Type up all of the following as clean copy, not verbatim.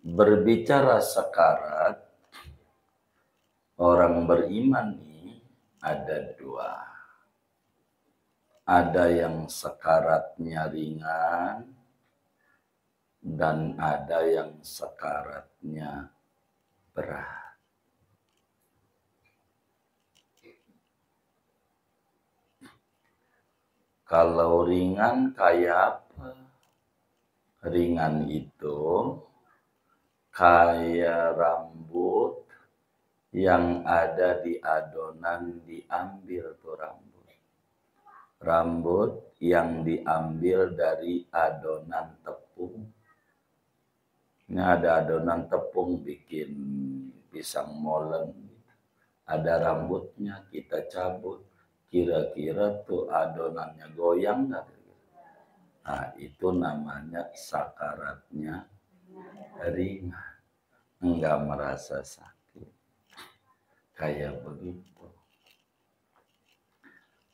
Berbicara sakarat, orang beriman ini ada dua. Ada yang sakaratnya ringan dan ada yang sakaratnya berat. Kalau ringan kayak apa? Ringan itu kayak rambut yang ada di adonan diambil tuh rambut. Rambut yang diambil dari adonan tepung. Ini ada adonan tepung bikin pisang molen. Ada rambutnya kita cabut. Kira-kira tuh adonannya goyang nggak? Nah, itu namanya sakaratnya ringan. Enggak merasa sakit. Kayak begitu.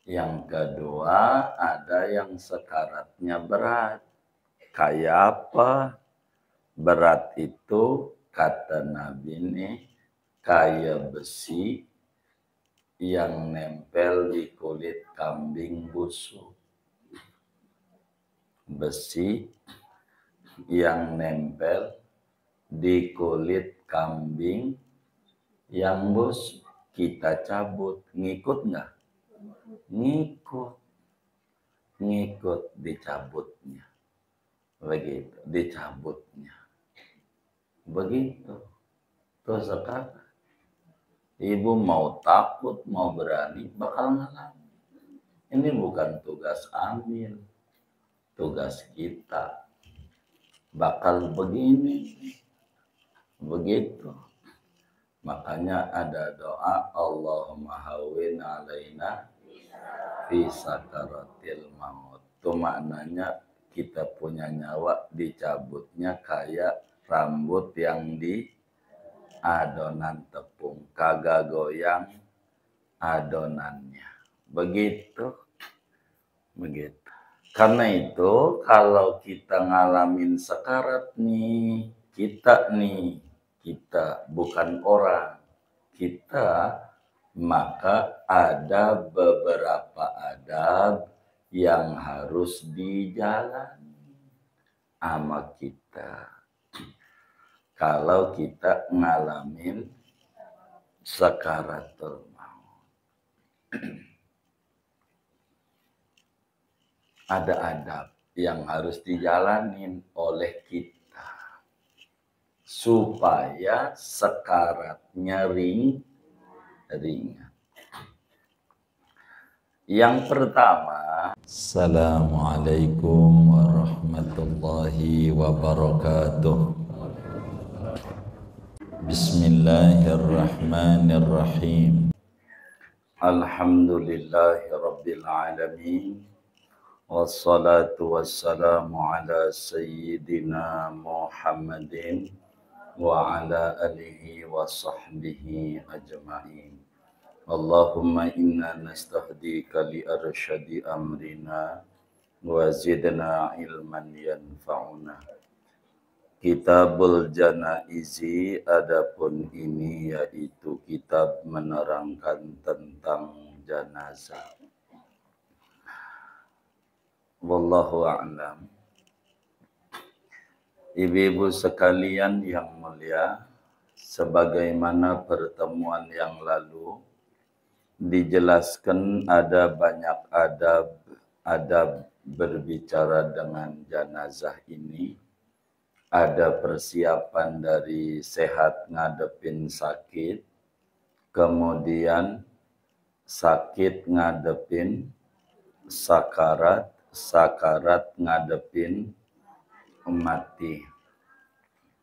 Yang kedua, ada yang sakaratnya berat. Kayak apa? Berat itu kata Nabi nih kayak besi yang nempel di kulit kambing busuk. Besi yang nempel di kulit kambing yang busuk. Kita cabut, ngikut nggak? Ngikut dicabutnya. Begitu, dicabutnya. Begitu. Terus sekarang ibu mau takut, mau berani, bakal ngalamin. Ini bukan tugas amil, tugas kita. Bakal begini, begitu. Makanya ada doa Allahumma hawwin alaina fi sakaratil maut. Itu maknanya kita punya nyawa dicabutnya kayak rambut yang di adonan tepung, kagak goyang adonannya. Begitu. Karena itu kalau kita ngalamin sakarat nih, kita bukan orang, kita, maka ada beberapa adab yang harus dijalani sama kita. Kalau kita ngalamin sakaratul maut. Ada adab yang harus dijalanin oleh kita supaya sakaratnya ringan. Yang pertama, Assalamualaikum warahmatullahi wabarakatuh. Bismillahirrahmanirrahim. Alhamdulillahi rabbil alamin. Wassalatu wassalamu ala sayyidina Muhammadin wa ala alihi wa sahbihi ajma'in. Allahumma inna nastahdika li arsyadi amrina wa zidna ilman yanfa'una. Kitabul Janaizi, adapun ini yaitu kitab menerangkan tentang jenazah. Wallahu a'lam. Ibu-ibu sekalian yang mulia, sebagaimana pertemuan yang lalu dijelaskan ada banyak adab berbicara dengan jenazah ini. Ada persiapan dari sehat ngadepin sakit, kemudian sakit ngadepin sakarat, sakarat ngadepin mati.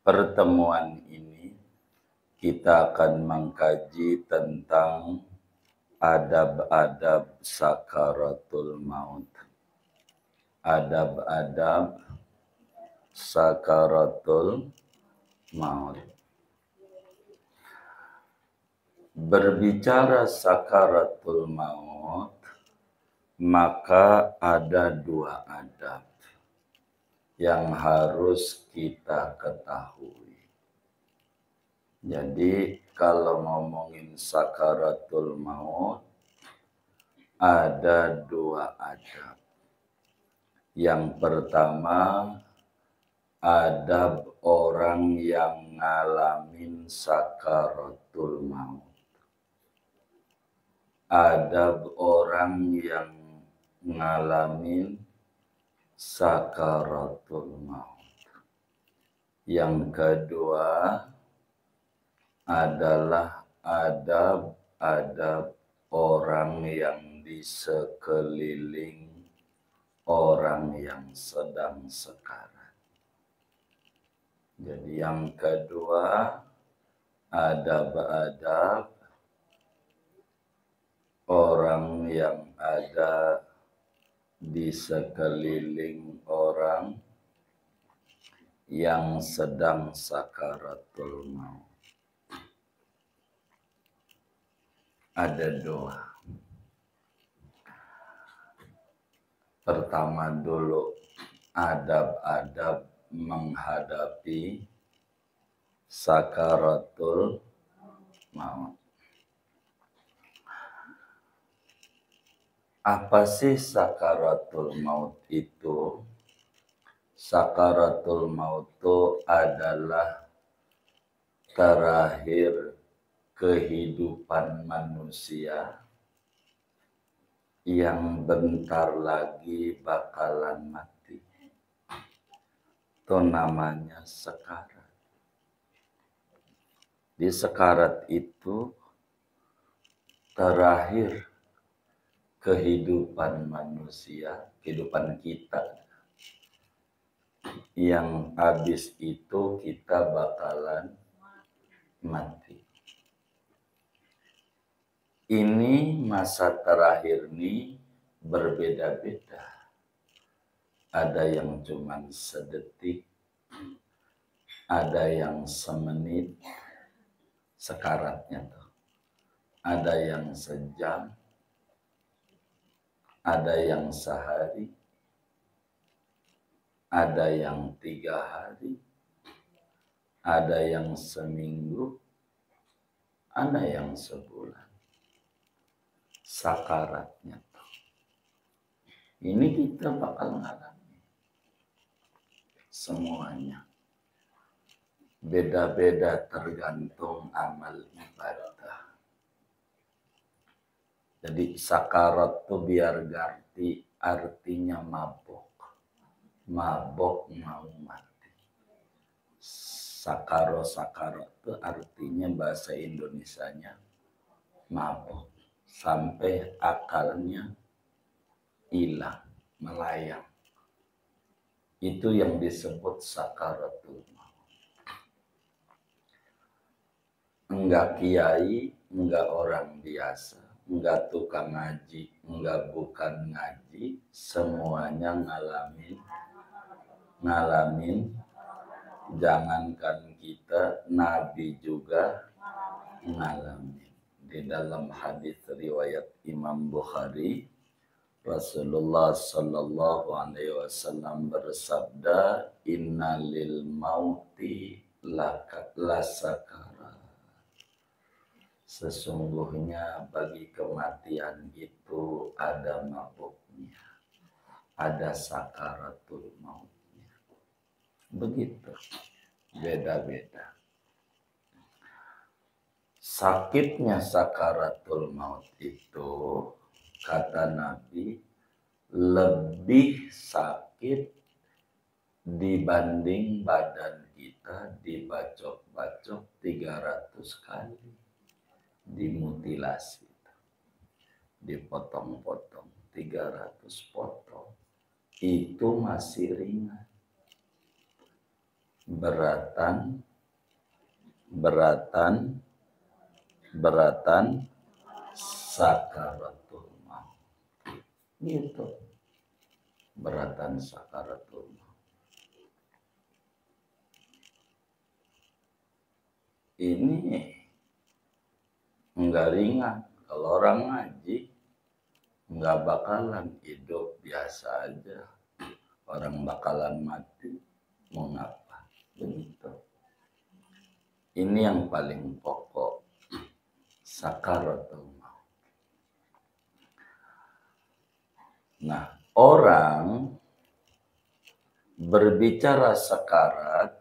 Pertemuan ini kita akan mengkaji tentang adab-adab sakaratul maut. Adab-adab sakaratul maut. Berbicara sakaratul maut, maka ada dua adab yang harus kita ketahui. Jadi kalau ngomongin sakaratul maut ada dua adab. Yang pertama adab orang yang ngalamin sakaratul maut. Adab orang yang ngalamin sakaratul maut. Yang kedua adalah adab-adab orang yang di sekeliling orang yang sedang sekarat. Jadi yang kedua adab-adab orang yang ada di sekeliling orang yang sedang sakaratul maut. Ada dua. Pertama dulu adab-adab menghadapi sakaratul maut. Apa sih sakaratul maut itu? Sakaratul maut itu adalah terakhir kehidupan manusia yang bentar lagi bakalan mati. Itu namanya sekarat. Di sekarat itu terakhir kehidupan manusia, kehidupan kita, yang habis itu kita bakalan mati. Ini masa terakhir ini berbeda-beda. Ada yang cuman sedetik, ada yang semenit sekaratnya tuh. Ada yang sejam, ada yang sehari, ada yang 3 hari, ada yang seminggu, ada yang sebulan. Sakaratnya tuh. Ini kita bakal ngalami semuanya. Beda-beda tergantung amal ibadah. Jadi sakarat tuh biar ganti artinya mabok. Mabok mau mati. Sakarat itu artinya bahasa Indonesianya mabok. Sampai akalnya hilang, melayang. Itu yang disebut sakaratul maut. Enggak kiai, enggak orang biasa, enggak tukang ngaji, enggak bukan ngaji, semuanya ngalamin. Jangankan kita, Nabi juga ngalamin. Di dalam hadis riwayat Imam Bukhari, Rasulullah sallallahu alaihi wasallam bersabda, innalil mauti lasakarat. Sesungguhnya bagi kematian itu ada mabuknya, ada sakaratul mautnya. Begitu, beda-beda. Sakitnya sakaratul maut itu, kata Nabi, lebih sakit dibanding badan kita dibacok-bacok 300 kali. Dimutilasi, dipotong-potong 300 potong. Itu masih ringan. Beratan sakaratul maut. Gitu. Beratan sakaratul maut. Ini enggak ringan. Kalau orang ngaji enggak bakalan hidup biasa aja. Orang bakalan mati. Mau ngapa? Begitu. Ini yang paling pokok, sakaratul maut. Nah, orang berbicara sakarat,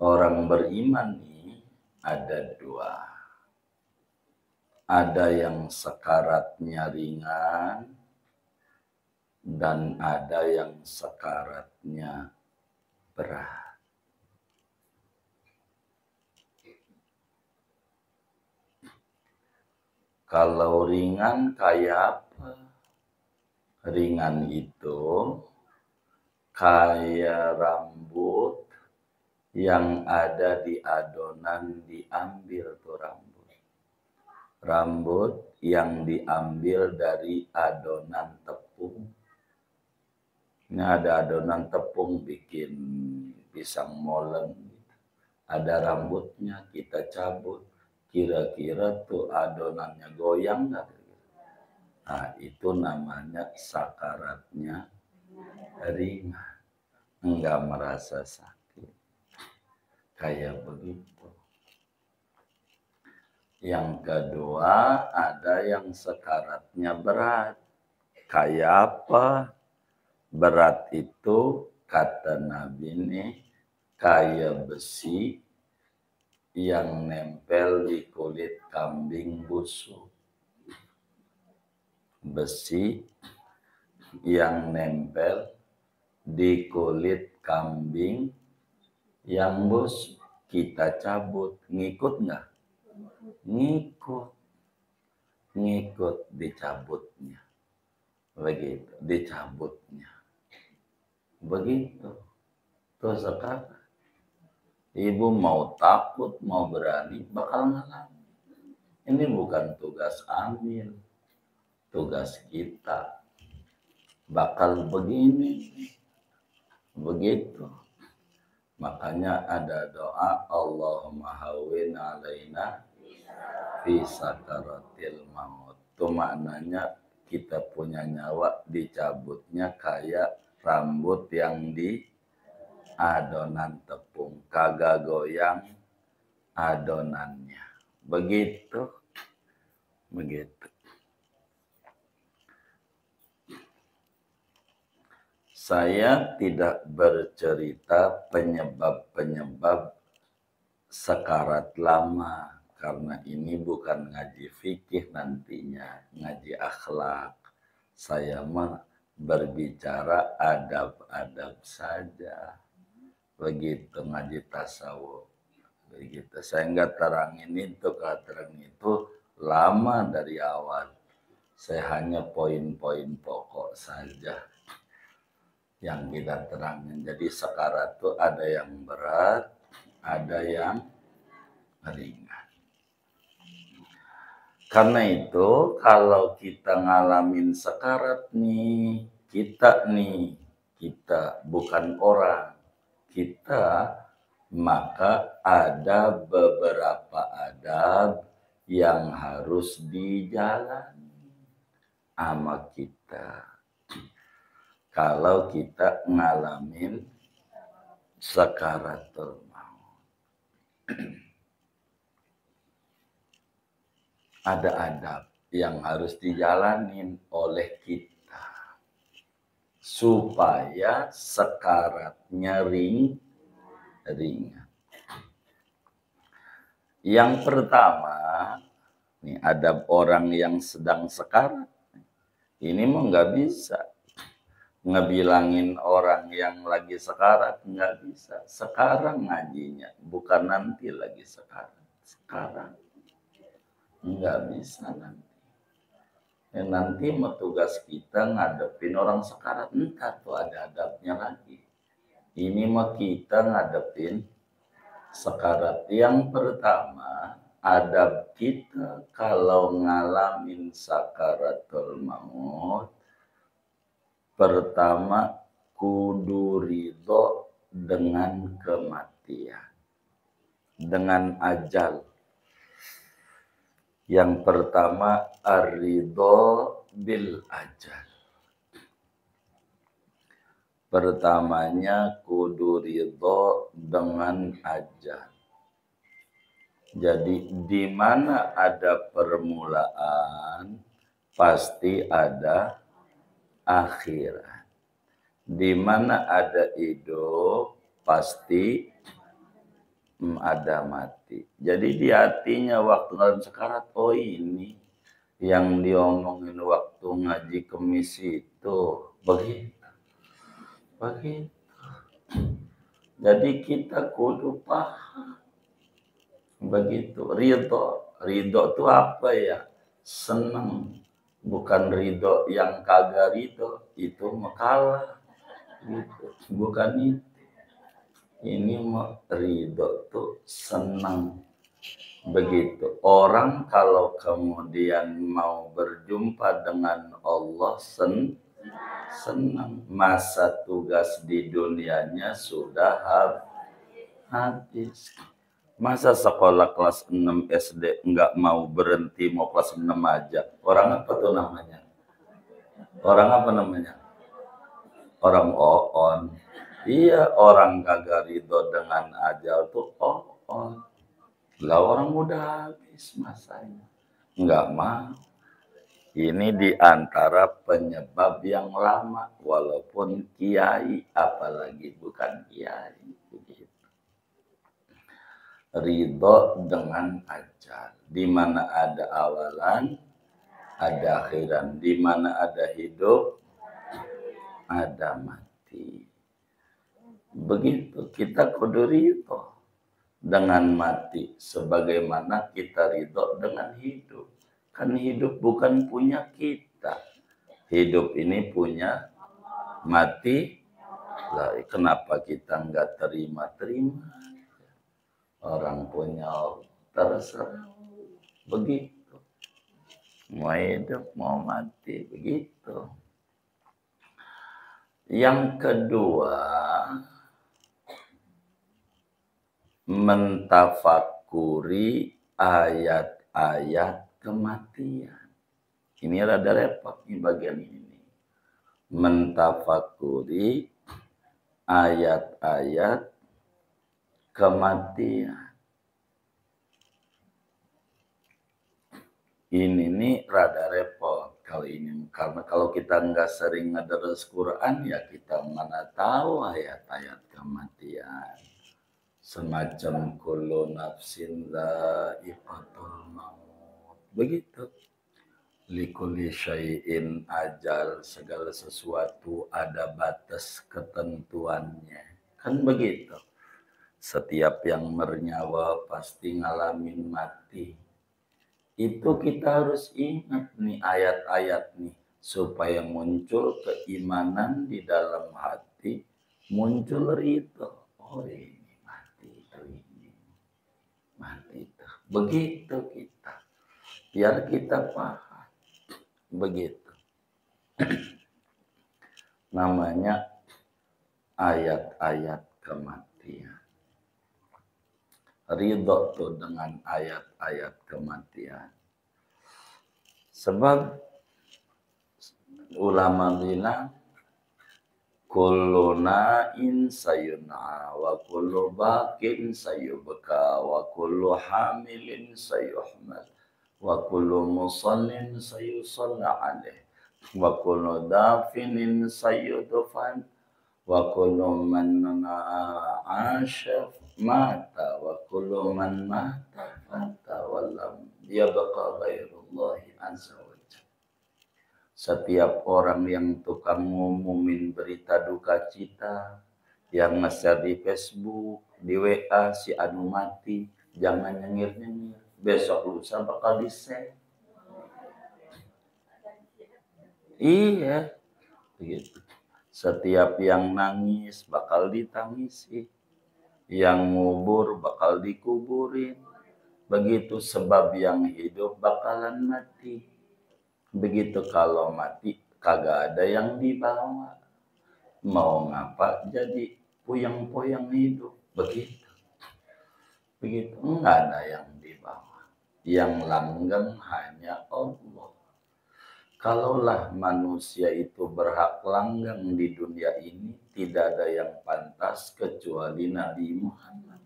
orang beriman ini ada dua. Ada yang sakaratnya ringan, dan ada yang sakaratnya berat. Kalau ringan kayak apa? Ringan itu kayak rambut yang ada di adonan diambil tuh rambut. Rambut yang diambil dari adonan tepung. Ini ada adonan tepung bikin pisang molen. Ada rambutnya, kita cabut. Kira-kira tuh adonannya goyang nggak? Nah, itu namanya sakaratnya ringan. Enggak merasa sakit. Kayak begitu. Yang kedua, ada yang sakaratnya berat. Kayak apa? Berat itu, kata Nabi ini, kayak besi yang nempel di kulit kambing busuk. Besi yang nempel di kulit kambing yang busuk. Kita cabut, ngikut nggak? Ngikut. Ngikut dicabutnya. Begitu, dicabutnya. Begitu. Terus sekarang ibu mau takut, mau berani, bakal ngalamin. Ini bukan tugas amil, tugas kita. Bakal begini, begitu. Makanya ada doa, Allahumma hawwin alaina fi sakaratil maut. Itu maknanya kita punya nyawa dicabutnya kayak rambut yang di adonan tepung, kagak goyang adonannya. Begitu. Begitu. Saya tidak bercerita penyebab-penyebab sakarat lama, karena ini bukan ngaji fikih nantinya, ngaji akhlak. Saya mah berbicara adab-adab saja. Begitu ngaji tasawuf. Begitu. Saya nggak terangin itu, terang itu lama dari awal. Saya hanya poin-poin pokok saja yang kita terangin. Jadi sakarat itu ada yang berat, ada yang ringan. Karena itu kalau kita ngalamin sakarat nih, kita bukan orang. Kita, maka ada beberapa adab yang harus dijalani sama kita. Kalau kita ngalamin sakaratul maut. Ada adab yang harus dijalanin oleh kita supaya sakaratnya ringan. Yang pertama, nih adab orang yang sedang sekarat. Ini mah nggak bisa ngebilangin orang yang lagi sekarat, nggak bisa. Sekarang ngajinya, bukan nanti lagi sekarat. Sekarang nggak bisa nanti. Nanti mau tugas kita ngadepin orang sekarat, entar tuh ada adabnya lagi. Ini mah kita ngadepin sekarat. Yang pertama, adab kita kalau ngalamin sakaratul maut, pertama kudu ridho dengan kematian, dengan ajal. Yang pertama, ar-ridho bil ajal. Pertamanya kudu ridho dengan ajal. Jadi di mana ada permulaan pasti ada akhirat. Di mana ada hidup pasti ada mati. Jadi di hatinya waktu dalam sekarat, oh ini yang diomongin waktu ngaji kemis itu begitu. Begitu. Jadi kita kudu paham. Begitu. Ridho itu apa ya? Senang. Bukan ridho yang kagak ridho. Itu makalah. Gitu. Bukan itu. Ini ridho tuh senang. Begitu. Orang kalau kemudian mau berjumpa dengan Allah senang. Masa tugas di dunianya sudah habis. Masa sekolah kelas 6 SD enggak mau berhenti, mau kelas 6 aja. Orang apa tuh namanya? Orang apa namanya? Orang oon. Iya, orang kagak ridho dengan ajal tuh oon. Lah orang udah habis masanya. Enggak mau. Ini diantara penyebab yang lama. Walaupun kiai, apalagi bukan kiai. Begitu. Ridho dengan ajal. Di mana ada awalan, ada akhiran. Di mana ada hidup, ada mati. Begitu kita kudu ridho dengan mati. Sebagaimana kita ridho dengan hidup. Kan hidup bukan punya kita. Hidup ini punya mati. Lah, kenapa kita nggak terima-terima? Orang punya terserah. Begitu. Mau hidup, mau mati. Begitu. Yang kedua, mentafakuri ayat-ayat kematian. Ini rada repot nih bagian ini. Mentafakuri ayat-ayat kematian. Ini nih rada repot kali ini. Karena kalau kita nggak sering ngederes Quran, ya kita mana tahu ayat-ayat kematian. Semacam kullu nafsin dha'iqatul maut. Begitu. Likulli syai'in ajal. Segala sesuatu ada batas ketentuannya. Kan begitu. Setiap yang bernyawa pasti ngalamin mati. Itu kita harus ingat nih ayat-ayat nih. Supaya muncul keimanan di dalam hati. Muncul ridho. Oh ini mati itu ini. Mati itu. Begitu kita. Biar kita paham. Begitu. Namanya ayat-ayat kematian. Ridho tuh dengan ayat-ayat kematian. Sebab ulama bilang kullu na'in sayun'a wa kullu baqin sayubka wa kullu hamilin sayuhmal wa kullu musallin sayusalla alaih wa kullu dafinin sayudfan wa kullu man asha mata wa kullu man mata fata wa lam yabqa ghairullahi azza wa jalla. Setiap orang yang tukang ngumumin berita duka cita, yang nge-share di Facebook, di WA si anu mati, jangan nyengir-nyengir. Besok lusa bakal di-share. Iya, begitu. Setiap yang nangis bakal ditangisi. Yang ngubur bakal dikuburin. Begitu sebab yang hidup bakalan mati. Begitu kalau mati kagak ada yang dibawa. Mau ngapa jadi puyang-puyang hidup. Begitu. Begitu enggak ada yang dibawa. Yang langgeng hanya Allah. Kalaulah manusia itu berhak langgeng di dunia ini, tidak ada yang pantas kecuali Nabi Muhammad.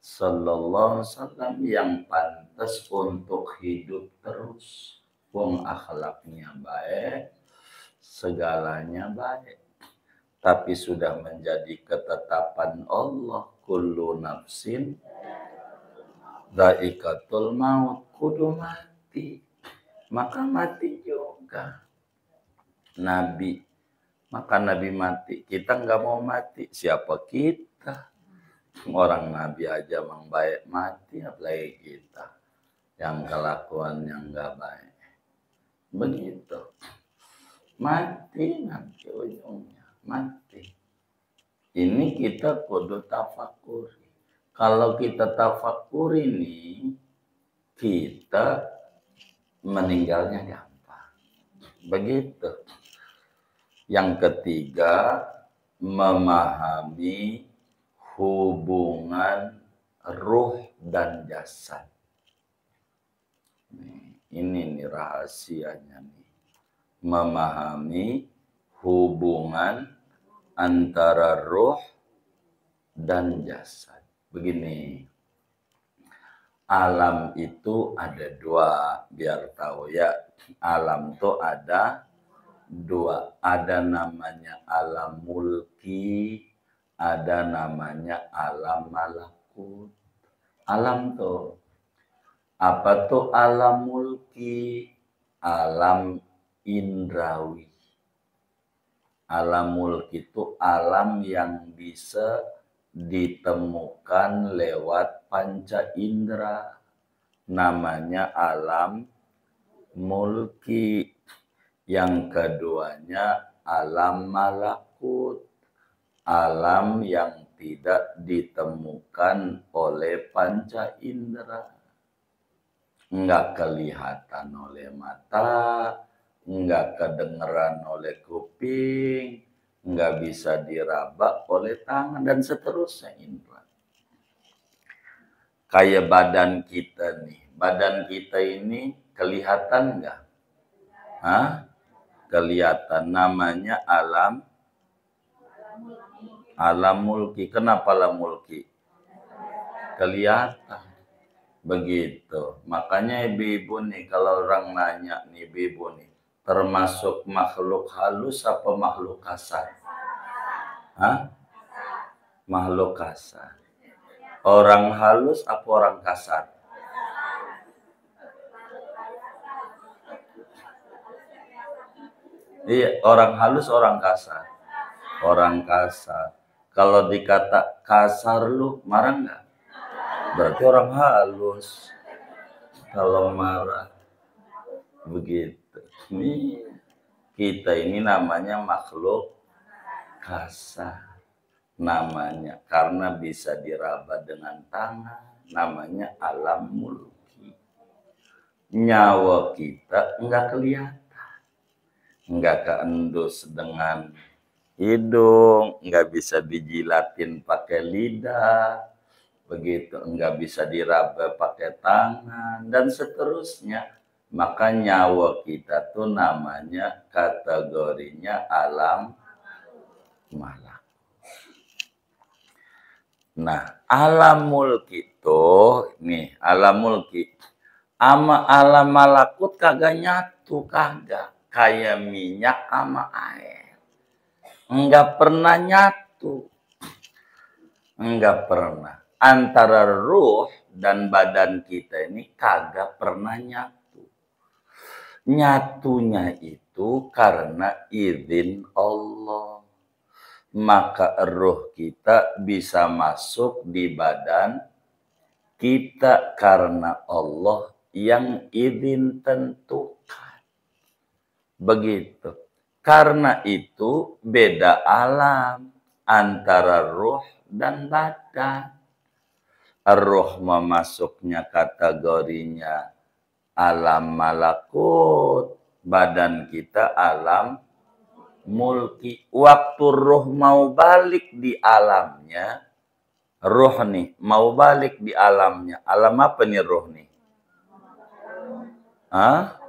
Sallallahu Alaihi Wasallam yang pantas untuk hidup terus. Wong akhlaknya baik, segalanya baik. Tapi sudah menjadi ketetapan Allah, kullu nafsin dha'iqatul maut, kudu mati. Maka mati juga. Nabi, maka Nabi mati. Kita nggak mau mati. Siapa kita? Orang Nabi aja mang baik mati, apalagi kita yang kelakuannya nggak baik. Begitu. Mati nanti ujungnya. Mati. Ini kita kudu tafakuri. Kalau kita tafakuri nih, kita meninggalnya gampang. Begitu. Yang ketiga, memahami hubungan ruh dan jasad. Ini nih rahasianya nih. Memahami hubungan antara ruh dan jasad. Begini, alam itu ada dua, biar tahu ya. Alam itu ada dua. Ada namanya alam mulki, ada namanya alam malakut. Alam tuh, apa tuh alam mulki? Alam indrawi. Alam mulki itu alam yang bisa ditemukan lewat panca indera. Namanya alam mulki. Yang keduanya alam malakut. Alam yang tidak ditemukan oleh panca indera. Enggak kelihatan oleh mata, enggak kedengeran oleh kuping, enggak bisa diraba oleh tangan, dan seterusnya indra. Kayak badan kita nih. Badan kita ini kelihatan enggak? Hah? Kelihatan. Namanya alam mulki. Kenapa alam mulki? Kelihatan. Begitu. Makanya ibu-ibu nih, kalau orang nanya nih ibu-ibu nih, termasuk makhluk halus apa makhluk kasar? Hah? Makhluk kasar. Orang halus apa orang kasar? Iya, orang halus orang kasar. Orang kasar. Kalau dikata kasar lu, marah nggak? Berarti orang halus. Kalau marah. Begitu. Kita ini namanya makhluk kasar. Namanya. Karena bisa diraba dengan tangan. Namanya alam mulki. Nyawa kita enggak kelihatan. Enggak keendus dengan hidung. Enggak bisa dijilatin pakai lidah. Begitu, enggak bisa diraba pakai tangan, dan seterusnya. Maka nyawa kita tuh namanya kategorinya alam malak. Nah, alam mulki itu, nih alam mulki, ama alam malakut kagak nyatu, kagak. Kayak minyak sama air. Enggak pernah nyatu. Enggak pernah. Antara ruh dan badan kita ini kagak pernah nyatu. Nyatunya itu karena izin Allah. Maka ruh kita bisa masuk di badan kita karena Allah yang izin tentukan. Begitu. Karena itu beda alam antara ruh dan badan. Ruh memasuknya kategorinya alam malakut, badan kita alam mulki. Waktu ruh mau balik di alamnya, ruh nih mau balik di alamnya. Alam apa nih ruh nih? Hah?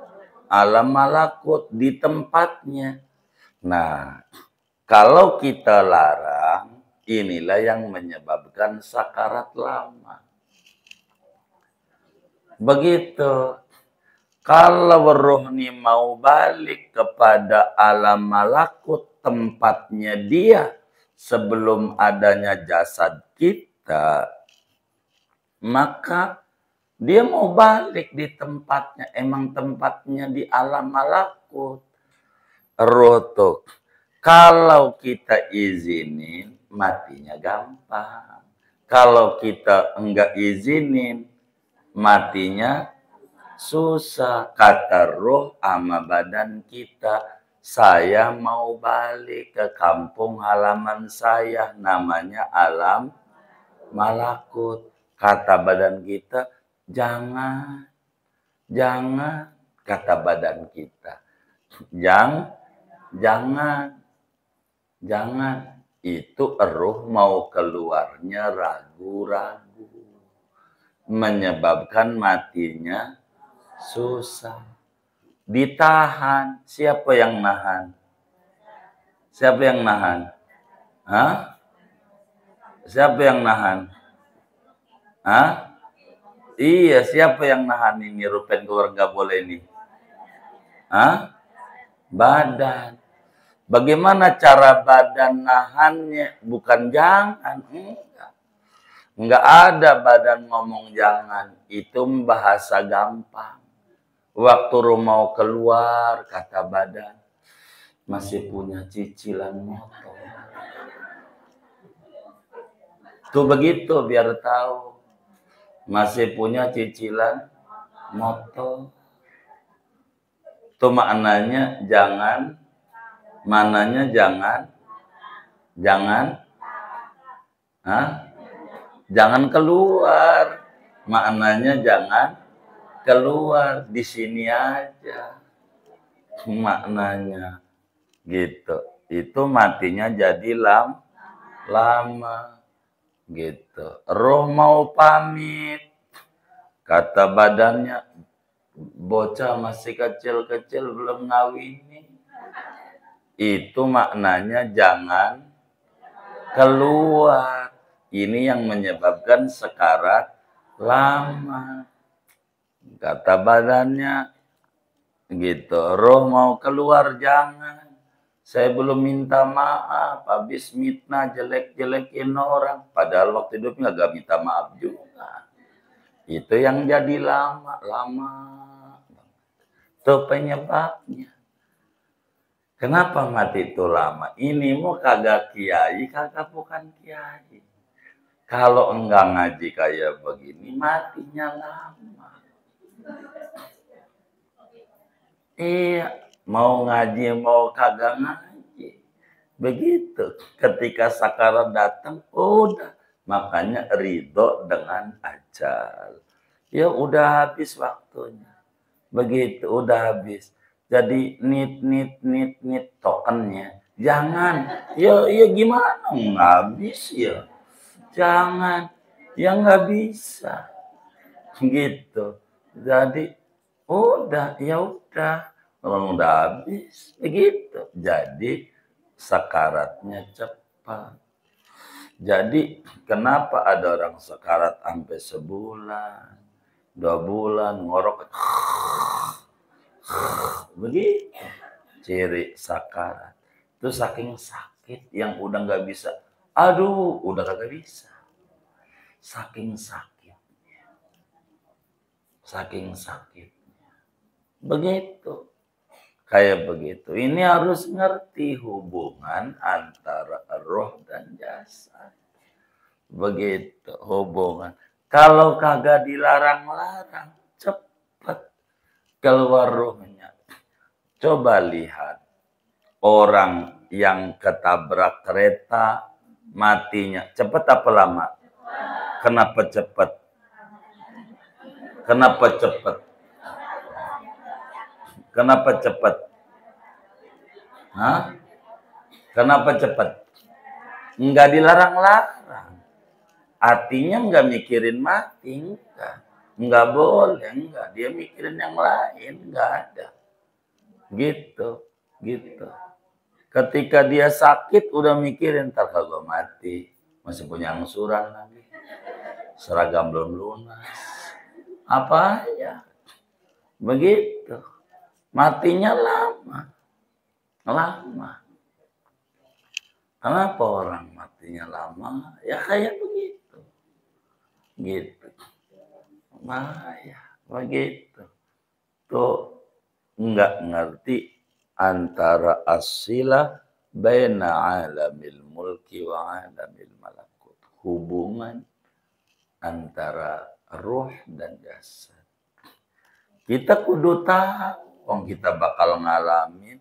Alam malakut, di tempatnya. Nah, kalau kita larang, Inilah yang menyebabkan sakarat lama. Begitu. Kalau roh ini mau balik kepada alam malakut, tempatnya dia sebelum adanya jasad kita, maka dia mau balik di tempatnya. Emang tempatnya di alam malakut. Roh tuh, kalau kita izinin, matinya gampang. Kalau kita enggak izinin, matinya susah. Kata roh sama badan kita, saya mau balik ke kampung halaman saya, namanya alam malakut. Kata badan kita, jangan, kata badan kita. Jangan. Itu roh mau keluarnya ragu-ragu. Menyebabkan matinya susah. Ditahan. Siapa yang nahan? Siapa yang nahan? Hah? Siapa yang nahan? Hah? Iya, siapa yang nahan ini? Rupen keluar nggak boleh nih. Hah? Badan. Bagaimana cara badan nahannya? Bukan jangan. Enggak ada badan ngomong jangan. Itu bahasa gampang. Waktu mau keluar, kata badan, masih punya cicilan motor. Tuh begitu biar tahu. Masih punya cicilan motor. Tuh maknanya jangan. Mananya jangan. Jangan keluar. Maknanya jangan keluar. Di sini aja. Maknanya. Gitu. Itu matinya jadi lama. Gitu. Roh mau pamit. Kata badannya, bocah masih kecil-kecil belum ngawini. Itu maknanya jangan keluar. Ini yang menyebabkan sekarat lama. Kata badannya, gitu. Roh mau keluar, jangan. Saya belum minta maaf, habis mitnah jelek-jelekin orang. Padahal waktu hidupnya gak minta maaf juga. Itu yang jadi lama. Itu penyebabnya. Kenapa mati itu lama? Ini mau kagak kiai, kagak bukan kiai. Kalau enggak ngaji kayak begini, matinya lama. Iya, mau ngaji, mau kagak ngaji. Begitu. Ketika sakarat datang, udah. Makanya ridho dengan ajal. Ya udah habis waktunya. Begitu, udah habis. Jadi nit tokennya. Jangan. Ya gimana? Nggak habis ya. Jangan. Ya nggak bisa. Gitu. Jadi udah, ya udah. Kalau udah habis, begitu. Jadi sakaratnya cepat. Jadi kenapa ada orang sakarat sampai sebulan, 2 bulan, ngorok. Begitu ciri sakarat. Itu saking sakit yang udah nggak bisa. Aduh, udah kagak bisa. Saking sakitnya. Begitu. Kayak begitu. Ini harus ngerti hubungan antara roh dan jasad. Begitu hubungan. Kalau kagak dilarang-larang, cepat keluar rohnya. Coba lihat orang yang ketabrak kereta, matinya cepat apa lama? Kenapa cepat? Kenapa cepat? Hah? Kenapa cepat? Enggak dilarang-larang. Artinya enggak mikirin mati, enggak boleh, enggak. Dia mikirin yang lain, enggak ada. Gitu. Ketika dia sakit udah mikirin ntar kalau mati. masih punya angsuran lagi, seragam belum lunas, apa ya begitu, matinya lama. Kenapa orang matinya lama? Ya kayak begitu, gitu. Nah ya begitu. Tuh nggak ngerti antara asilah baina alamil mulki wa alamil malakut. Hubungan antara ruh dan jasad. Kita kudu tahu, wong kita bakal ngalamin,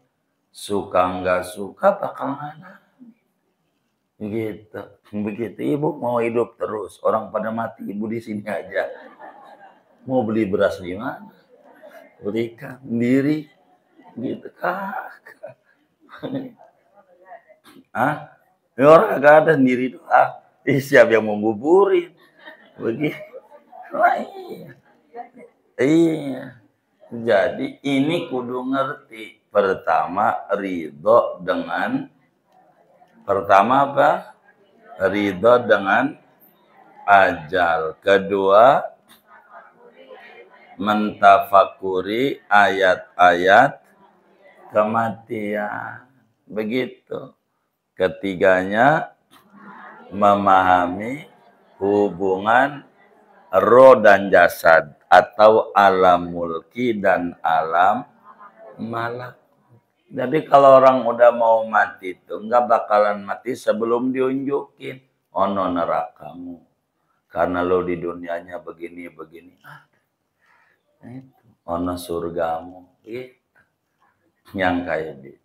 suka nggak suka bakal ngalamin. Begitu. Ibu mau hidup terus, orang pada mati, ibu di sini aja. Mau beli beras di mana? Belikan sendiri, gitu kakak. Ini orang gak ada sendiri tuh. Siapa yang mau nguburin? Begitu. Iya. Jadi ini kudu ngerti. Pertama ridho dengan ridho dengan ajal. Kedua, mentafakuri ayat-ayat kematian. Begitu. Ketiganya, memahami hubungan roh dan jasad atau alam mulki dan alam malak. Jadi kalau orang udah mau mati itu nggak bakalan mati sebelum diunjukin ono nerakamu. Karena lo di dunianya begini. Ono surgamu. Gitu. Yang kayak gitu.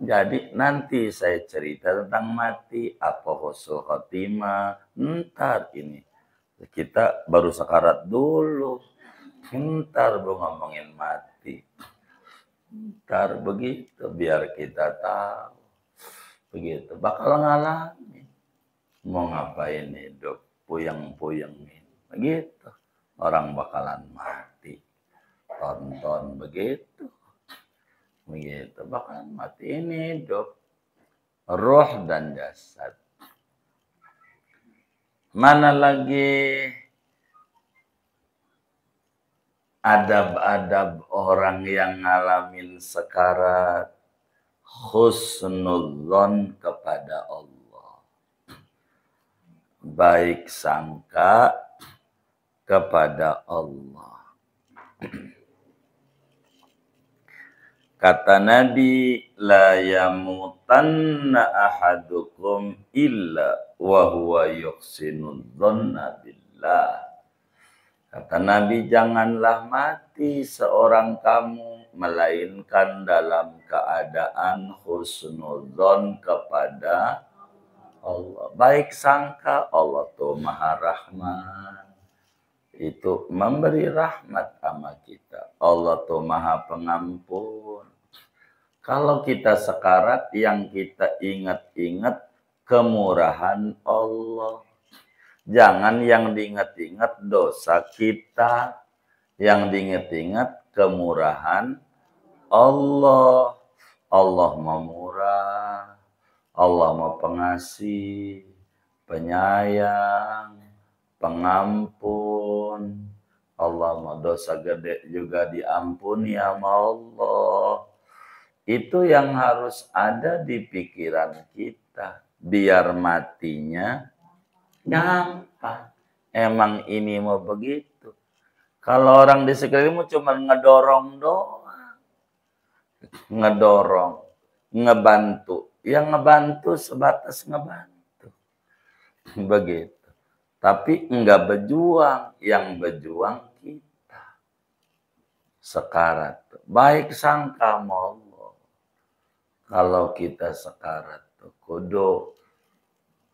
Jadi nanti saya cerita tentang mati. Apa husnul khotimah. Ntar ini. Kita baru sekarat dulu. Ntar baru ngomongin mati. Ntar begitu biar kita tahu. Begitu bakal ngalamin. Mau ngapain hidup puyeng-puyengin. Begitu. Orang bakalan mati. Tonton begitu. Begitu bakalan mati. Ini hidup. Roh dan jasad. Mana lagi adab-adab orang yang ngalamin sekarat, husnudzon kepada Allah, baik sangka kepada Allah. Kata Nabi, la yamutanna ahadukum illa wa huwa yuhsinudzonna billah. Kata Nabi, janganlah mati seorang kamu melainkan dalam keadaan husnudzon kepada Allah. Baik sangka Allah tuh Maha Rahman. Itu memberi rahmat sama kita. Allah tuh Maha Pengampun. Kalau kita sekarat yang kita ingat-ingat kemurahan Allah. Jangan yang diingat-ingat dosa kita, yang diingat-ingat kemurahan Allah. Allah murah, Allah pengasih, penyayang, pengampun. Allah dosa gede juga diampuni sama Allah. Itu yang harus ada di pikiran kita, biar matinya gampang. Emang ini mau begitu. Kalau orang di sekelilingmu cuma ngedorong doang. Ngedorong. Ngebantu. Yang ngebantu sebatas ngebantu. Begitu. Tapi enggak berjuang. Yang berjuang kita. Sekarat. Baik sangka Allah. Kalau kita sekarat. Kudu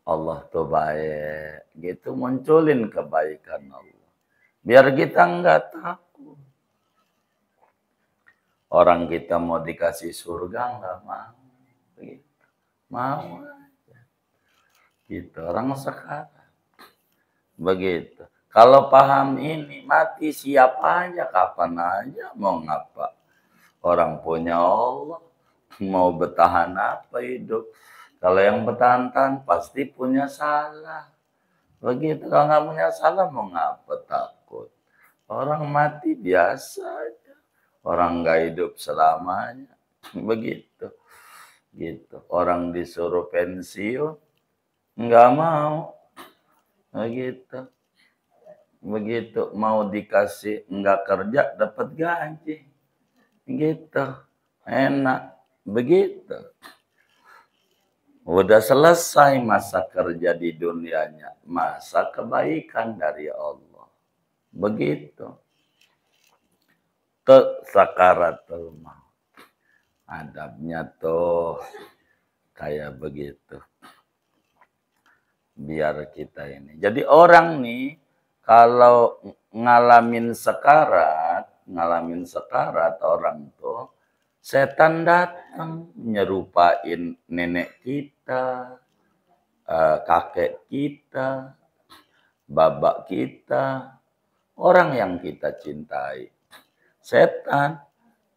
Allah tuh baik. Gitu munculin kebaikan Allah. Biar kita enggak takut. Orang kita mau dikasih surga enggak mau. Begitu. Mau aja. Gitu. Orang sekarang. Begitu. Kalau paham ini, mati siapa aja, kapan aja, mau ngapa. Orang punya Allah. Mau bertahan apa hidup. Kalau yang bertahan-tahan pasti punya salah. Begitu, kalau nggak punya salah mau ngapa takut? Orang mati biasa aja. Orang nggak hidup selamanya. Begitu. Gitu. Orang disuruh pensiun, nggak mau. Begitu. Begitu. Mau dikasih nggak kerja, dapat gaji. Gitu. Enak. Begitu. Udah selesai masa kerja di dunianya. Masa kebaikan dari Allah. Begitu. Ke sakaratul maut. Adabnya tuh kayak begitu. Biar kita ini. Jadi orang nih kalau ngalamin sekarat orang tuh setan datang nyerupain nenek kita, kakek kita, babak kita, orang yang kita cintai. Setan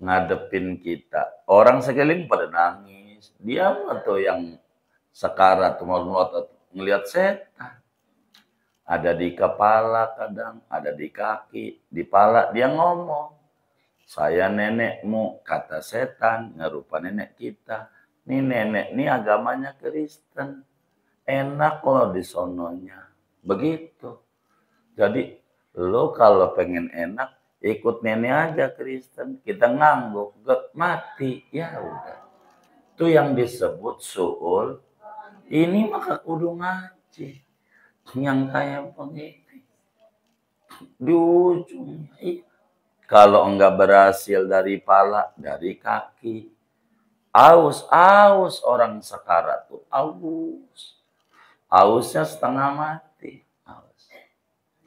ngadepin kita. Orang sekeliling pada nangis. Dia atau yang sekarat ngelihat setan. Ada di kepala kadang, ada di kaki, di pala. Dia ngomong, saya nenekmu, kata setan, ngerupa nenek kita. Ini nenek, ini agamanya Kristen. Enak kalau di sononya. Begitu. Jadi, lo kalau pengen enak, ikut nenek aja Kristen. Kita ngangguk, mati. Ya udah. Itu yang disebut su'ul. Ini maka kudu ngaji. Yang kayak begini. Di ujungnya. Kalau enggak berhasil dari pala, dari kaki. Aus orang sekarat tuh. Aus. Ausnya setengah mati. Aus.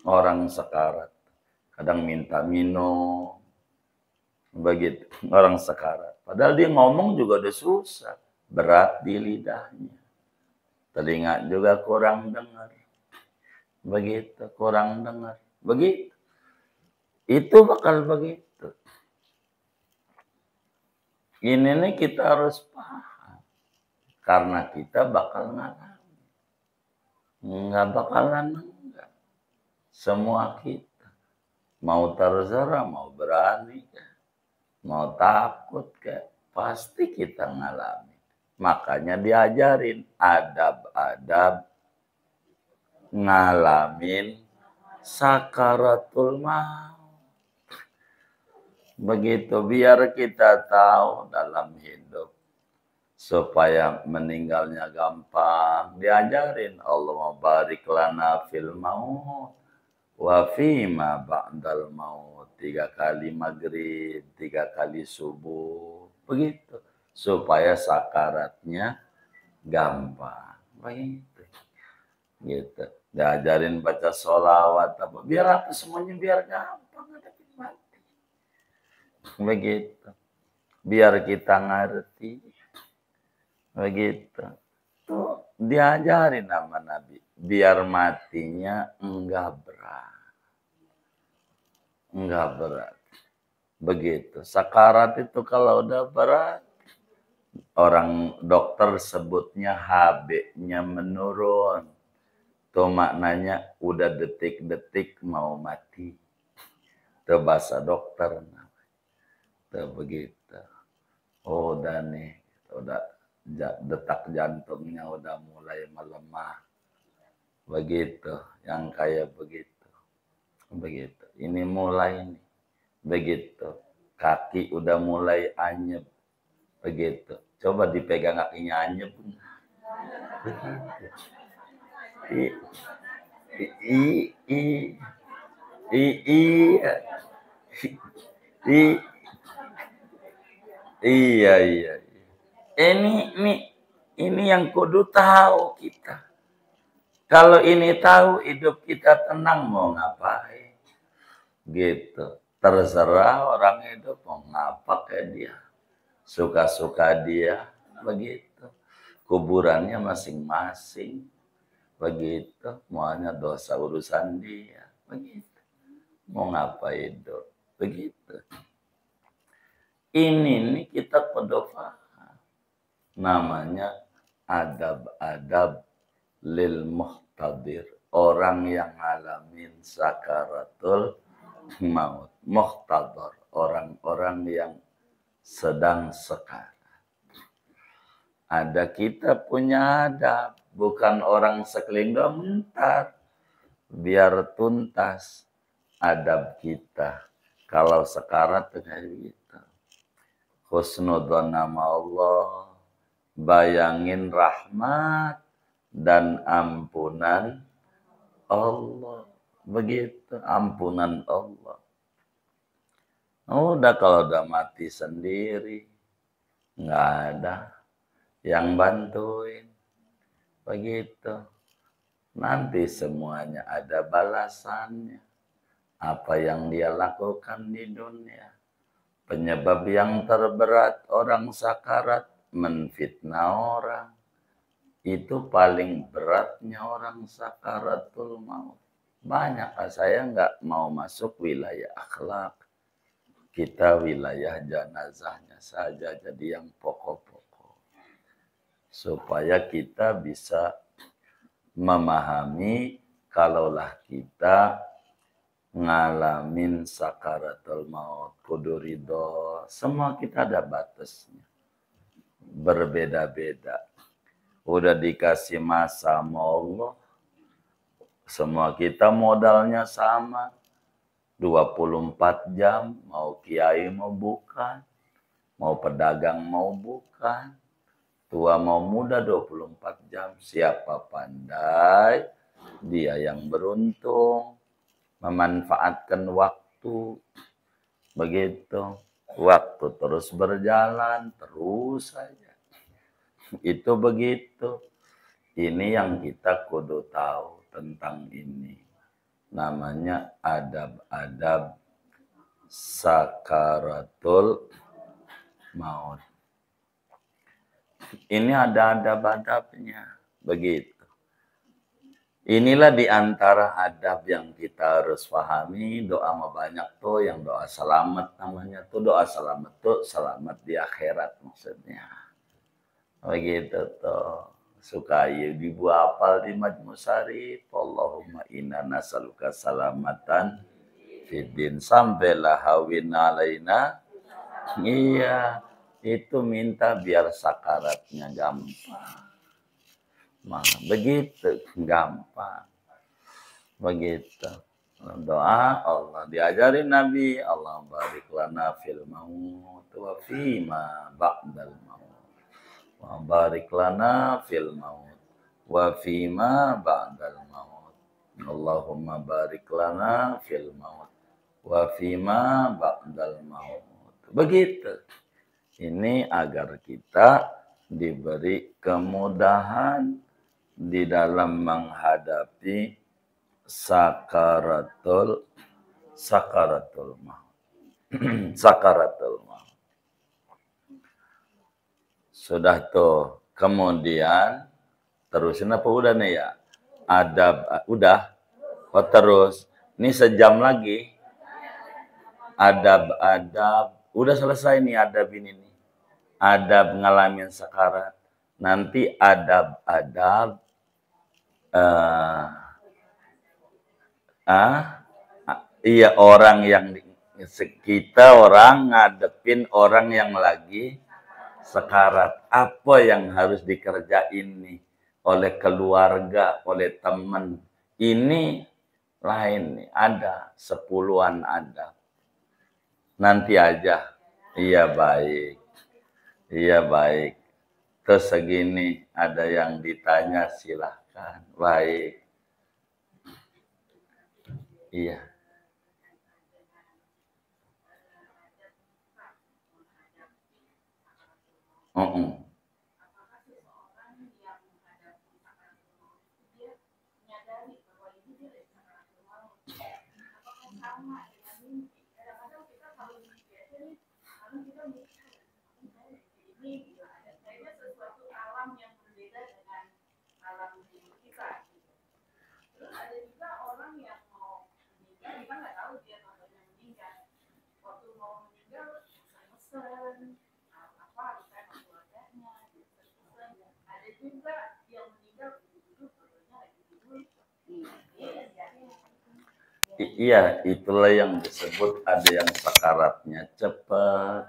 Orang sekarat. Kadang minta minum. Begitu. Orang sekarat. Padahal dia ngomong juga udah susah. Berat di lidahnya. Telinga juga kurang dengar. Begitu. Kurang dengar. Begitu. Itu bakal begitu. Ini nih kita harus paham. Karena kita bakal ngalamin. Nggak bakalan enggak. Semua kita. Mau terserah, mau berani, mau takut, pasti kita ngalamin. Makanya diajarin adab-adab ngalamin sakaratul maut. Begitu biar kita tahu dalam hidup supaya meninggalnya gampang. Diajarin Allah barik lana fil maut wa fima ba'dal maut. 3 kali maghrib, 3 kali subuh. Begitu. Supaya sakaratnya gampang. Begitu. Gitu. Diajarin baca sholawat. Biar apa semuanya biar gampang. Begitu. Biar kita ngerti. Begitu. Tuh diajarin sama Nabi. Biar matinya enggak berat. Enggak berat. Begitu. Sakarat itu kalau udah berat. Orang dokter sebutnya HB-nya menurun. Itu maknanya udah detik-detik mau mati. Itu bahasa dokter. Tuh begitu. Oh udah nih. Udah detak jantungnya udah mulai melemah. Begitu. Yang kayak begitu. Begitu. Ini mulai nih. Begitu. Kaki udah mulai anyep. Begitu. Coba dipegang kakinya anyep. Iya. Ini yang kudu tahu kita. Kalau ini tahu hidup kita tenang mau ngapain. Gitu. Terserah orang hidup mau ngapa kayak dia. Suka-suka dia. Begitu. Kuburannya masing-masing. Begitu. Maunya dosa urusan dia. Begitu. Mau ngapain hidup. Begitu. Ini nih kita kudu paham. Namanya adab-adab lil muhtadir, orang yang ngalamin sakaratul maut. Muhtadar, orang-orang yang sedang sekarat. Ada kita punya adab, bukan orang sekeliling doang mentar. Biar tuntas adab kita. Kalau sekarat kayak gitu. Husnudzon nama Allah, bayangin rahmat dan ampunan Allah. Begitu, ampunan Allah. Udah kalau udah mati sendiri, nggak ada yang bantuin. Begitu. Nanti semuanya ada balasannya. Apa yang dia lakukan di dunia. Penyebab yang terberat orang sakarat menfitnah orang. Itu paling beratnya orang sakaratul maut. Banyak, saya nggak mau masuk wilayah akhlak. Kita wilayah jenazahnya saja, jadi yang pokok-pokok. Supaya kita bisa memahami kalaulah kita ngalamin sakaratul maut, kudu ridho, semua kita ada batasnya. Berbeda-beda. Udah dikasih masa sama Allah, semua kita modalnya sama. 24 jam, mau kiai mau bukan, mau pedagang mau bukan, tua mau muda 24 jam. Siapa pandai, dia yang beruntung, memanfaatkan waktu. Begitu, waktu terus berjalan, terus saja. Itu begitu. Ini yang kita kudu tahu tentang ini. Namanya adab-adab sakaratul maut. Ini ada adab-adabnya. Begitu. Inilah diantara adab yang kita harus pahami. Doa mah banyak tuh, yang doa selamat namanya tuh. Doa selamat tuh selamat di akhirat maksudnya. Begitu tuh. Sukai dibuat apal di Majmu Syarif. Allahumma inna nas'aluka salamatan fiddin sampailah hawin alaina. Iya, itu minta biar sakaratnya gampang. Begitu, gampang. Begitu. Doa Allah diajarin Nabi, Allah barik lana fil maut wa fima ba'dal maut. Wa barik lana fil maut wa fima ba'dal maut. Allahumma barik lana fil maut wa fima ba'dal maut. Begitu. Ini agar kita diberi kemudahan di dalam menghadapi sakaratul maut. Sakaratul maut. Sudah tuh. Kemudian terusin apa udah nih ya? Adab udah. Oh terus. Ini sejam lagi. Adab-adab udah selesai nih adab ini nih. Adab ngalamin sakarat. Nanti adab-adab iya orang yang kita orang ngadepin orang yang lagi sekarat. Apa yang harus dikerjain nih oleh keluarga, oleh teman. Ini lain nih, ada 10-an ada. Nanti aja. Iya baik. Iya baik. Terus segini ada yang ditanya silahkan. Baik. Iya. Iya, itulah yang disebut ada yang sakaratnya cepat,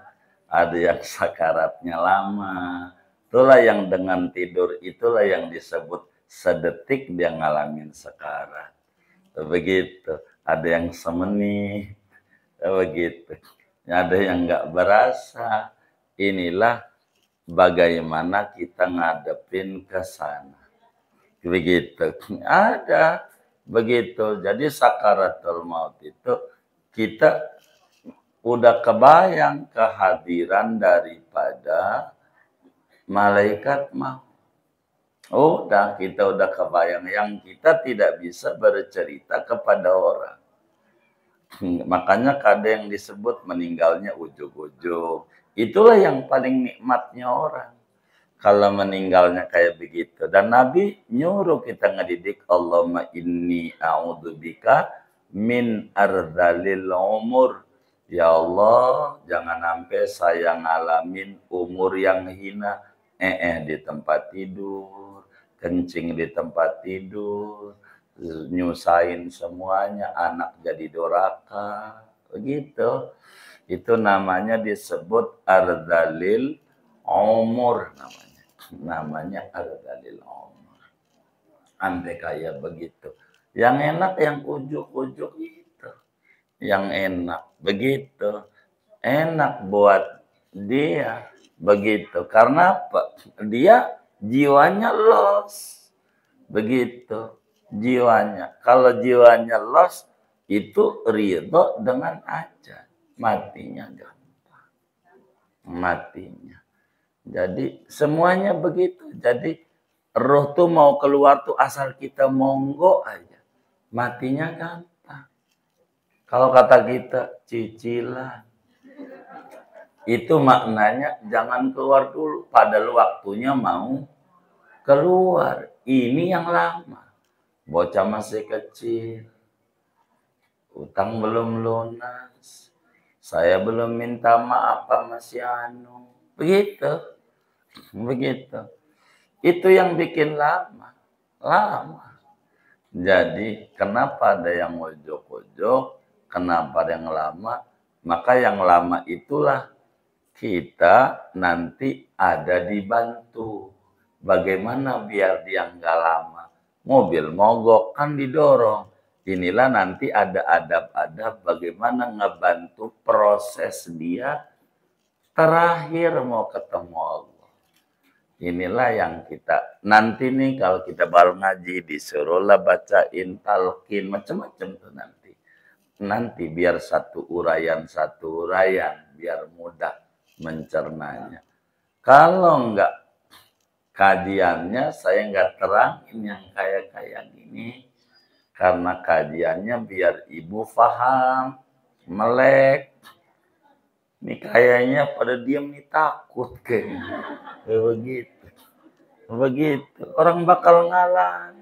ada yang sakaratnya lama. Itulah yang dengan tidur, itulah yang disebut sedetik dia ngalamin sekarat. Begitu. Ada yang semenit, begitu. Ada yang nggak berasa. Inilah bagaimana kita ngadepin ke sana. Begitu. Ada begitu. Jadi sakaratul maut itu kita udah kebayang kehadiran daripada malaikat maut. Udah, kita udah kebayang yang kita tidak bisa bercerita kepada orang. Makanya kadang yang disebut meninggalnya ujug-ujug. Itulah yang paling nikmatnya orang. Kalau meninggalnya kayak begitu. Dan Nabi nyuruh kita ngedidik, Allahumma inni a'udzubika min ardhalil umur. Ya Allah, jangan sampai saya ngalamin umur yang hina. Di tempat tidur, kencing di tempat tidur, nyusahin semuanya, anak jadi doraka. Begitu. Itu namanya disebut ardhalil umur namanya. Namanya ardhalil umur. Andai kayak begitu. Yang enak yang ujuk-ujuk itu. Yang enak begitu. Enak buat dia begitu. Karena apa? Dia jiwanya los. Begitu. Jiwanya. Kalau jiwanya los itu ridho dengan aja. Matinya gampang. Matinya. Jadi semuanya begitu. Jadi roh tuh mau keluar tuh asal kita monggo aja. Matinya gampang. Kalau kata kita cicilan. Itu maknanya jangan keluar dulu. Padahal waktunya mau keluar. Ini yang lama. Bocah masih kecil. Utang belum lunas. Saya belum minta maaf sama si Anu. Begitu. Begitu. Itu yang bikin lama. Lama. Jadi kenapa ada yang ojok-ojok? Kenapa ada yang lama? Maka yang lama itulah kita nanti ada dibantu. Bagaimana biar dia nggak lama? Mobil mogok kan didorong. Inilah nanti ada adab-adab bagaimana ngebantu proses dia terakhir mau ketemu Allah. Inilah yang kita nanti nih kalau kita baru ngaji disuruhlah bacain talqin macam-macam tuh nanti. Nanti biar satu uraian biar mudah mencernanya. Kalau enggak kajiannya saya enggak terangin yang kayak gini karena kajiannya biar ibu paham, melek. Ini kayaknya pada diam nih takut kayaknya. Begitu. Begitu. Orang bakal ngalah.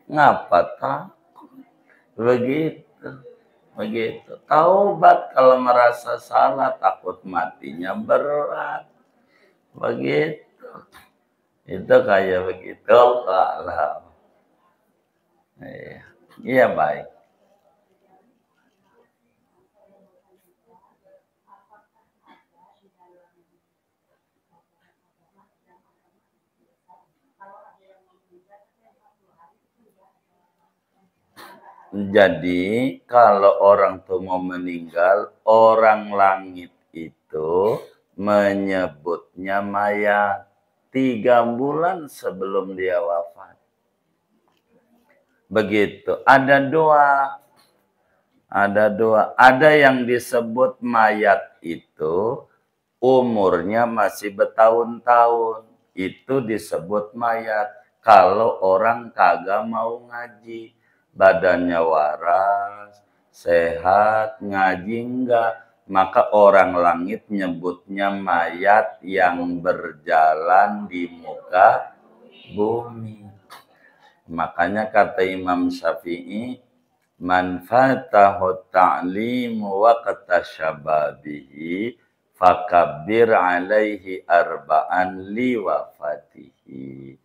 Ngapa takut? Begitu. Begitu. Taubat kalau merasa salah, takut matinya berat. Begitu. Itu kayak begitu. Alam. Iya baik. Jadi kalau orang tuh mau meninggal, orang langit itu menyebutnya mayat 3 bulan sebelum dia wafat. Begitu. Ada doa. Ada yang disebut mayat itu umurnya masih bertahun-tahun. Itu disebut mayat. Kalau orang kagak mau ngaji. Badannya waras, sehat, ngaji enggak. Maka orang langit nyebutnya mayat yang berjalan di muka bumi. Makanya kata Imam Syafi'i, man fatahu ta'limu waqta syababihi fakabbir alaihi arba'an li wafatihi.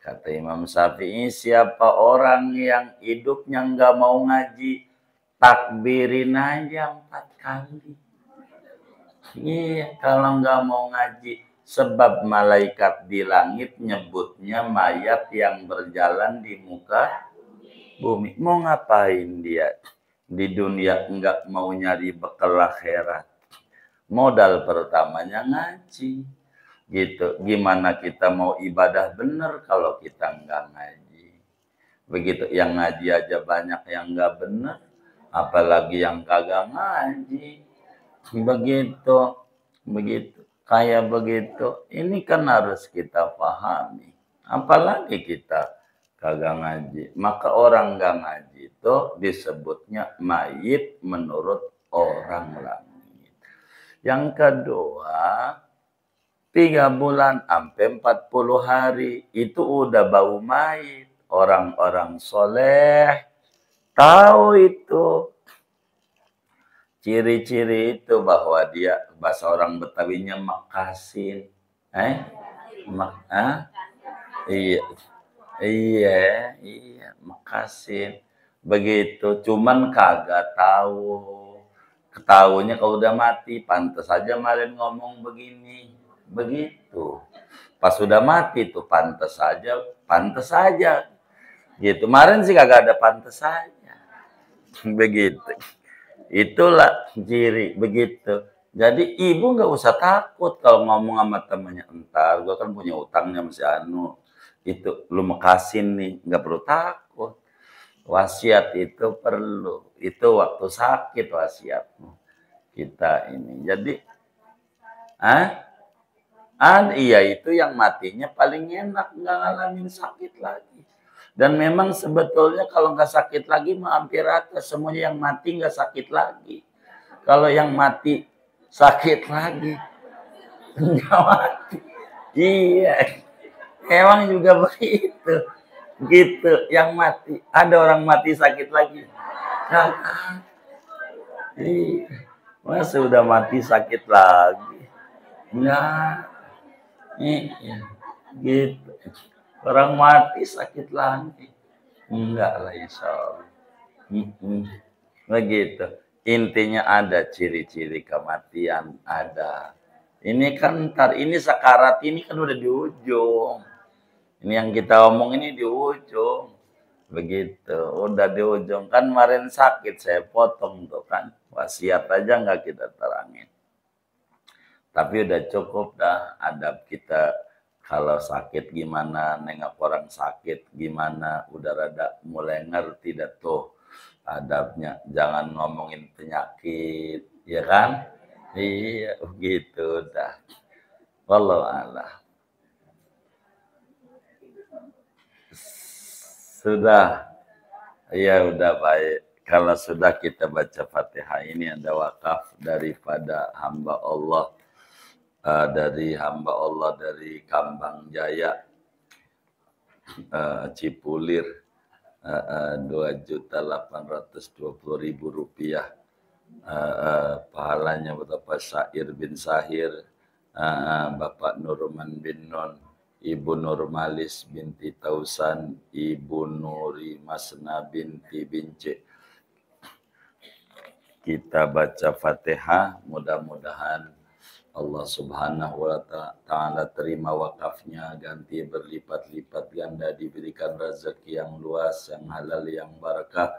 Kata Imam Syafi'i, siapa orang yang hidupnya nggak mau ngaji, takbirin aja 4 kali. Iya, kalau nggak mau ngaji, sebab malaikat di langit nyebutnya mayat yang berjalan di muka bumi. Mau ngapain dia? Di dunia nggak mau nyari bekal akhirat. Modal pertamanya ngaji. Gitu. Gimana kita mau ibadah benar kalau kita nggak ngaji? Begitu, yang ngaji aja banyak yang nggak benar, apalagi yang kagak ngaji. Begitu, begitu, kayak begitu. Ini kan harus kita pahami. Apalagi kita kagak ngaji. Maka orang nggak ngaji itu disebutnya mayit menurut orang langit. Yang kedua, 3 bulan sampai 40 hari itu udah bau mayit. Orang-orang soleh tahu itu. Ciri-ciri itu bahwa dia, bahasa orang Betawinya makasin. Iya. Iya, makasin. Begitu, cuman kagak tahu. Ketahunya kalau udah mati, pantas aja kemarin ngomong begini. Begitu. Pas sudah mati tuh pantas saja. Gitu. Kemarin sih kagak ada pantas saja. Begitu. Itulah ciri begitu. Jadi ibu nggak usah takut kalau ngomong sama temannya, entar gua kan punya utangnya masih anu. Itu lu mekasin nih, nggak perlu takut. Wasiat itu perlu. Itu waktu sakit wasiatmu. Kita ini. Jadi iya itu yang matinya paling enak, nggak ngalamin sakit lagi. Dan memang sebetulnya kalau nggak sakit lagi mah hampir rata. Semuanya yang mati nggak sakit lagi. Kalau yang mati sakit lagi, nggak mati. Iya, emang juga begitu. Gitu, yang mati. Ada orang mati sakit lagi. Iya, masa udah mati sakit lagi? Enggak. Iya, gitu. Orang mati sakit lagi. Enggak lah insya Allah. Begitu. Intinya ada ciri-ciri kematian. Ada. Ini kan ntar, ini sakarat ini kan udah di ujung. Ini yang kita omong ini di ujung. Begitu. Udah di ujung. Kan kemarin sakit saya potong tuh kan. Wasiat aja nggak kita terangin. Tapi udah cukup dah adab kita. Kalau sakit gimana, nengok orang sakit gimana, udah rada mulai ngerti dah tuh adabnya. Jangan ngomongin penyakit, ya kan? Iya, gitu dah. Wallahu a'lam. Sudah, ya udah baik. Kalau sudah kita baca Fatihah ini ada wakaf daripada hamba Allah. Dari hamba Allah dari Kambang Jaya Cipulir, 2.820.000 rupiah. Pahalanya Bapak Syair bin Sahir, Bapak Nurman bin Nun, Ibu Nurmalis binti Tausan, Ibu Nuri Masna binti Bince. Kita baca Fatihah, mudah-mudahan Allah Subhanahu wa Ta'ala terima wakafnya, ganti berlipat-lipat ganda, diberikan rezeki yang luas, yang halal, yang barakah.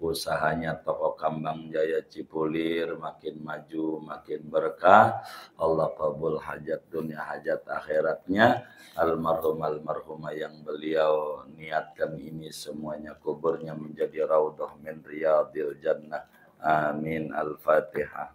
Usahanya toko Kambang Jaya Cipulir makin maju, makin berkah. Allah kabul hajat dunia, hajat akhiratnya. Almarhumah yang beliau niatkan ini semuanya kuburnya menjadi raudhah min riyadil jannah. Amin. Al-Fatihah.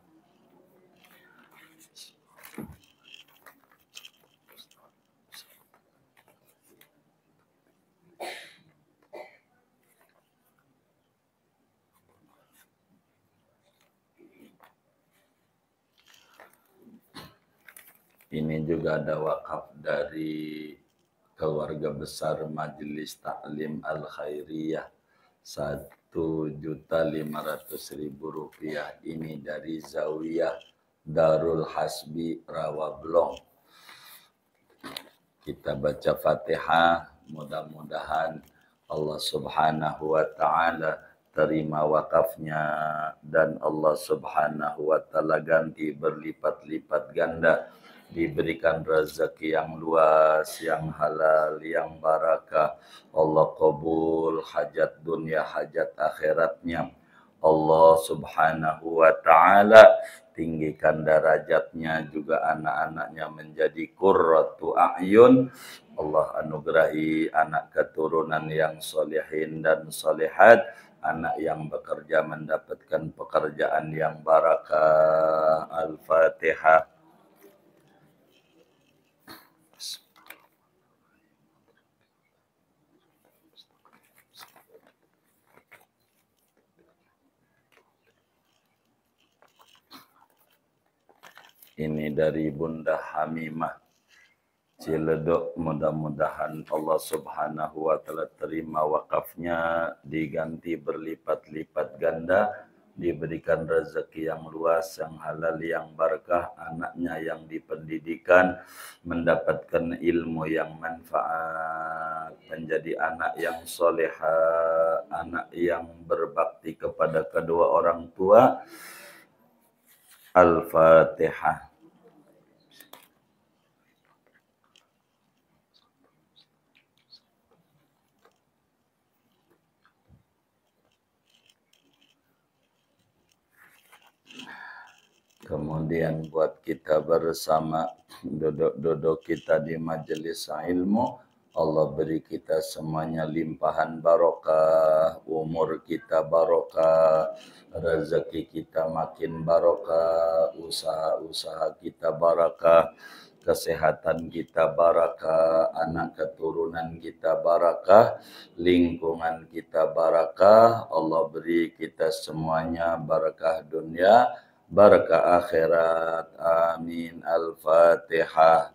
Ini juga ada wakaf dari keluarga besar Majelis Taklim Al-Khairiyah, 1.500.000 rupiah. Ini dari Zawiyah Darul Hasbi Rawablong. Kita baca Fatihah, Mudah-mudahan Allah Subhanahu wa taala terima wakafnya dan Allah Subhanahu wa taala ganti berlipat-lipat ganda, diberikan rezeki yang luas, yang halal, yang barakah. Allah kabul hajat dunia, hajat akhiratnya. Allah Subhanahu wa taala tinggikan derajatnya, juga anak-anaknya menjadi qurratu a'yun. Allah anugerahi anak keturunan yang solehin dan solehat, anak yang bekerja mendapatkan pekerjaan yang barakah. Al-Fatihah. Ini dari Bunda Hamimah Ciledug. Mudah-mudahan Allah Subhanahu wa taala terima wakafnya, diganti berlipat-lipat ganda, diberikan rezeki yang luas, yang halal, yang barakah, anaknya yang dipendidikan mendapatkan ilmu yang manfaat, menjadi anak yang soleha, anak yang berbakti kepada kedua orang tua. Al-Fatihah. Kemudian buat kita bersama, duduk-duduk kita di majelis ilmu, Allah beri kita semuanya limpahan barokah, umur kita barokah, rezeki kita makin barokah, usaha-usaha kita barakah, kesehatan kita barakah, anak keturunan kita barakah, lingkungan kita barakah. Allah beri kita semuanya barakah dunia, barakah akhirat. Amin. Al-Fatihah.